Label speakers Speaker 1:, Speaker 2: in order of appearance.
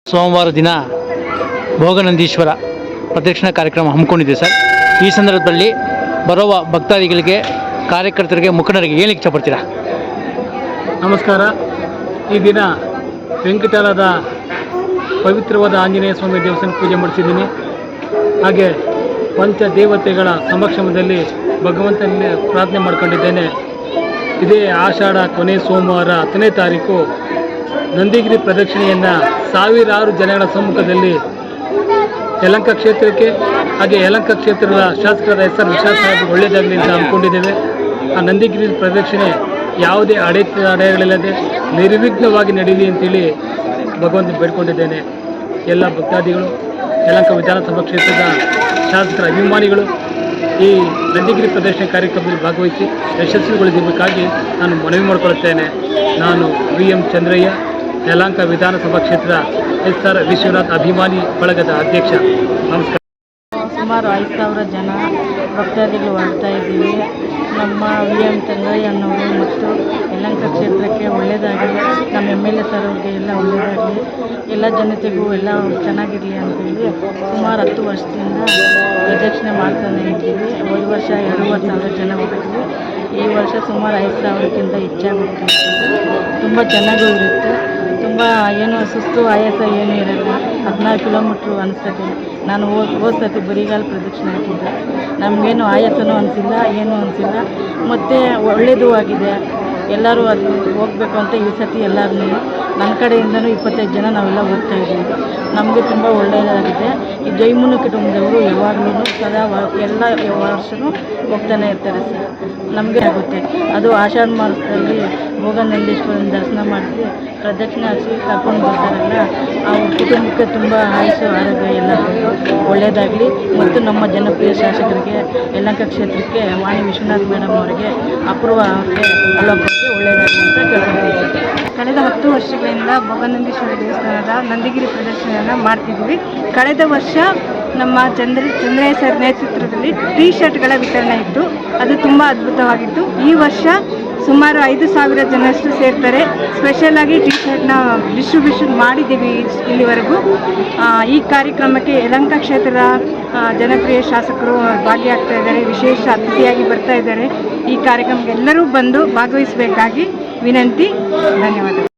Speaker 1: ಸೋಮವಾರ ದಿನ ಭೋಗನಂದೀಶ್ವರ ಪ್ರದಕ್ಷಿಣಾ ಕಾರ್ಯಕ್ರಮ ಹಮ್ಮಿಕೊಂಡಿದೆ ಸರ್. ಈ ಸಂದರ್ಭದಲ್ಲಿ ಬರುವ ಭಕ್ತಾದಿಗಳಿಗೆ, ಕಾರ್ಯಕರ್ತರಿಗೆ, ಮುಖಂಡರಿಗೆ ಏನು ಇಷ್ಟಪಡ್ತೀರಾ?
Speaker 2: ನಮಸ್ಕಾರ. ಈ ದಿನ ವೆಂಕಟಾಲದ ಪವಿತ್ರವಾದ ಆಂಜನೇಯ ಸ್ವಾಮಿ ದೇವಸ್ಥಾನ ಪೂಜೆ ಮಾಡಿಸಿದ್ದೀನಿ. ಹಾಗೆ ಪಂಚ ದೇವತೆಗಳ ಸಮಕ್ಷಮದಲ್ಲಿ ಭಗವಂತನಲ್ಲಿ ಪ್ರಾರ್ಥನೆ ಮಾಡ್ಕೊಂಡಿದ್ದೇನೆ. ಇದೇ ಆಷಾಢ ಕೊನೆ ಸೋಮವಾರ 10ನೇ ತಾರೀಕು ನಂದಿಗಿರಿ ಪ್ರದಕ್ಷಿಣೆಯನ್ನು ಸಾವಿರಾರು ಜನಗಳ ಸಮ್ಮುಖದಲ್ಲಿ ಯಲಹಂಕ ಕ್ಷೇತ್ರಕ್ಕೆ, ಹಾಗೆ ಯಲಹಂಕ ಕ್ಷೇತ್ರದ ಶಾಸಕರಾದ SR ವಿಶ್ವಾಸ್ ಸಾಹೇಬ್ ಒಳ್ಳೆಯದಾಗಲಿ ಅಂತ ಅಂದ್ಕೊಂಡಿದ್ದೇವೆ. ಆ ನಂದಿಗಿರಿ ಪ್ರದಕ್ಷಿಣೆ ಯಾವುದೇ ಅಡೆತಡೆಗಳಿಲ್ಲದೆ ನಿರ್ವಿಘ್ನವಾಗಿ ನಡೀಲಿ ಅಂತೇಳಿ ಭಗವಂತ ಬೇಡ್ಕೊಂಡಿದ್ದೇನೆ. ಎಲ್ಲ ಭಕ್ತಾದಿಗಳು, ಯಲಹಂಕ ವಿಧಾನಸಭಾ ಕ್ಷೇತ್ರದ ಶಾಸಕರ ಅಭಿಮಾನಿಗಳು ಈ ನಂದಿಗಿರಿ ಪ್ರದರ್ಶನ ಕಾರ್ಯಕ್ರಮದಲ್ಲಿ ಭಾಗವಹಿಸಿ ಯಶಸ್ವಿಗೊಳಿಸಬೇಕಾಗಿ ನಾನು ಮನವಿ ಮಾಡಿಕೊಳ್ಳುತ್ತೇನೆ. ನಾನು VM ಚಂದ್ರಯ್ಯ, ಯಲಹಂಕ ವಿಧಾನಸಭಾ ಕ್ಷೇತ್ರ SR ವಿಶ್ವನಾಥ್ ಅಭಿಮಾನಿ ಬಳಗದ ಅಧ್ಯಕ್ಷ. ನಮಸ್ಕಾರ.
Speaker 3: ಸುಮಾರು 5,000 ಜನ ಭಕ್ತಾದಿಗಳು ಹೊರಡ್ತಾ ಇದ್ದೀವಿ. ನಮ್ಮ VM ಚಂದ್ರಯ್ಯನವರು ಮತ್ತು ಯಲಹಂಕ ಕ್ಷೇತ್ರಕ್ಕೆ ಒಳ್ಳೆಯದಾಗಲಿ, ನಮ್ಮ MLA ಸರ್ ಅವ್ರಿಗೆ ಎಲ್ಲ ಒಳ್ಳೆಯದಾಗಲಿ, ಎಲ್ಲ ಜನತೆಗೂ ಎಲ್ಲ ಚೆನ್ನಾಗಿರಲಿ ಅಂತೇಳಿ ಸುಮಾರು 10 ವರ್ಷದಿಂದ ಪ್ರದಕ್ಷಿಣೆ ಮಾಡ್ತಾನೆ ಇದ್ದೀವಿ. ಹೋದ ವರ್ಷ 2,500 ಜನ ಹೋಗಿದ್ವಿ. ಈ ವರ್ಷ ಸುಮಾರು 5,000ಕ್ಕಿಂತ ಹೆಚ್ಚಾಗಿ ಹೋಗ್ತಿರ್ತೀವಿ. ತುಂಬ ಚೆನ್ನಾಗೂ ಇರುತ್ತೆ. ತುಂಬ ಏನು ಸುಸ್ತು ಆಯಾಸ ಏನೂ ಇರಲ್ಲ. 14 ಕಿಲೋಮೀಟ್ರು ಅನಿಸ್ತದೆ. ನಾನು ಹೋದ ಸತಿ ಬರಿಗಾಲ ಪ್ರದಕ್ಷಿಣೆ ಹಾಕಿದ್ದೆ. ನಮಗೇನು ಆಯಾಸನೂ ಅನಿಸಿಲ್ಲ, ಏನೂ ಅನಿಸಿಲ್ಲ. ಮತ್ತು ಒಳ್ಳೆಯದೂ ಆಗಿದೆ. ಎಲ್ಲರೂ ಅದು ಹೋಗಬೇಕು ಅಂತ ಈ ಸತಿ ಎಲ್ಲರೂ ನನ್ನ ಕಡೆಯಿಂದನೂ 25 ಜನ ನಾವೆಲ್ಲ ಹೋಗ್ತಾ ಇದ್ದೀವಿ. ನಮಗೆ ತುಂಬ ಒಳ್ಳೆಯದಾಗಿದೆ. ಈ ಜೈಮುನಿ ಕುಟುಂಬದವರು ಯಾವಾಗಲೂ ಸದಾ ಎಲ್ಲ ವರ್ಷವೂ ಹೋಗ್ತಾನೆ ಇರ್ತಾರೆ ಸರ್. ನಮಗೆ ಆಗುತ್ತೆ. ಅದು ಆಷಾಢ ಮಾಸದಲ್ಲಿ ಭೋಗನಂದೀಶ್ವರನ ದರ್ಶನ ಮಾಡಿಸಿ ಪ್ರದಕ್ಷಿಣೆ ಹಾಕಿ ಕರ್ಕೊಂಡು ಬರ್ತಾರಲ್ಲ, ಅವ್ರ ಕುಟುಂಬಕ್ಕೆ ತುಂಬ ಆಯುಷು ಆರೋಗ್ಯ ಎಲ್ಲ ಒಳ್ಳೆಯದಾಗಲಿ. ಮತ್ತು ನಮ್ಮ ಜನಪ್ರಿಯ ಶಾಸಕರಿಗೆ, ಯಲಹಂಕ ಕ್ಷೇತ್ರಕ್ಕೆ ವಾಣಿ ವಿಶ್ವನಾಥ್ ಮೇಡಮ್ ಅವರಿಗೆ, ಅಪೂರ್ವ ಅವರಿಗೆ ಎಲ್ಲೊಬ್ಬರಿಗೆ ಒಳ್ಳೆಯದಾಗಲಿ ಅಂತ ಕೇಳ್ಕೊಳ್ತೀವಿ.
Speaker 4: ಕಳೆದ 10 ವರ್ಷಗಳಿಂದ ಭೋಗನಂದೀಶ್ವರ ದೇವಸ್ಥಾನದ ನಂದಿಗಿರಿ ಪ್ರದರ್ಶನವನ್ನು ಮಾಡ್ತಿದ್ದೀವಿ. ಕಳೆದ ವರ್ಷ ನಮ್ಮ ಚಂದ್ರಯ್ಯ ಸರ್ ನೇತೃತ್ವದಲ್ಲಿ T-ಶರ್ಟ್ಗಳ ವಿತರಣೆ ಇತ್ತು. ಅದು ತುಂಬ ಅದ್ಭುತವಾಗಿತ್ತು. ಈ ವರ್ಷ ಸುಮಾರು 5,000 ಜನರಷ್ಟು ಸೇರ್ತಾರೆ. ಸ್ಪೆಷಲಾಗಿ T-ಶರ್ಟ್ನ ಡಿಸ್ಟ್ರಿಬ್ಯೂಷನ್ ಮಾಡಿದ್ದೀವಿ ಇಲ್ಲಿವರೆಗೂ. ಈ ಕಾರ್ಯಕ್ರಮಕ್ಕೆ ಯಲಹಂಕ ಕ್ಷೇತ್ರದ ಜನಪ್ರಿಯ ಶಾಸಕರು ಭಾಗಿಯಾಗ್ತಾ ಇದ್ದಾರೆ, ವಿಶೇಷ ಅತಿಥಿಯಾಗಿ ಬರ್ತಾ ಇದ್ದಾರೆ. ಈ ಕಾರ್ಯಕ್ರಮಕ್ಕೆ ಎಲ್ಲರೂ ಬಂದು ಭಾಗವಹಿಸಬೇಕಾಗಿ ವಿನಂತಿ. ಧನ್ಯವಾದಗಳು.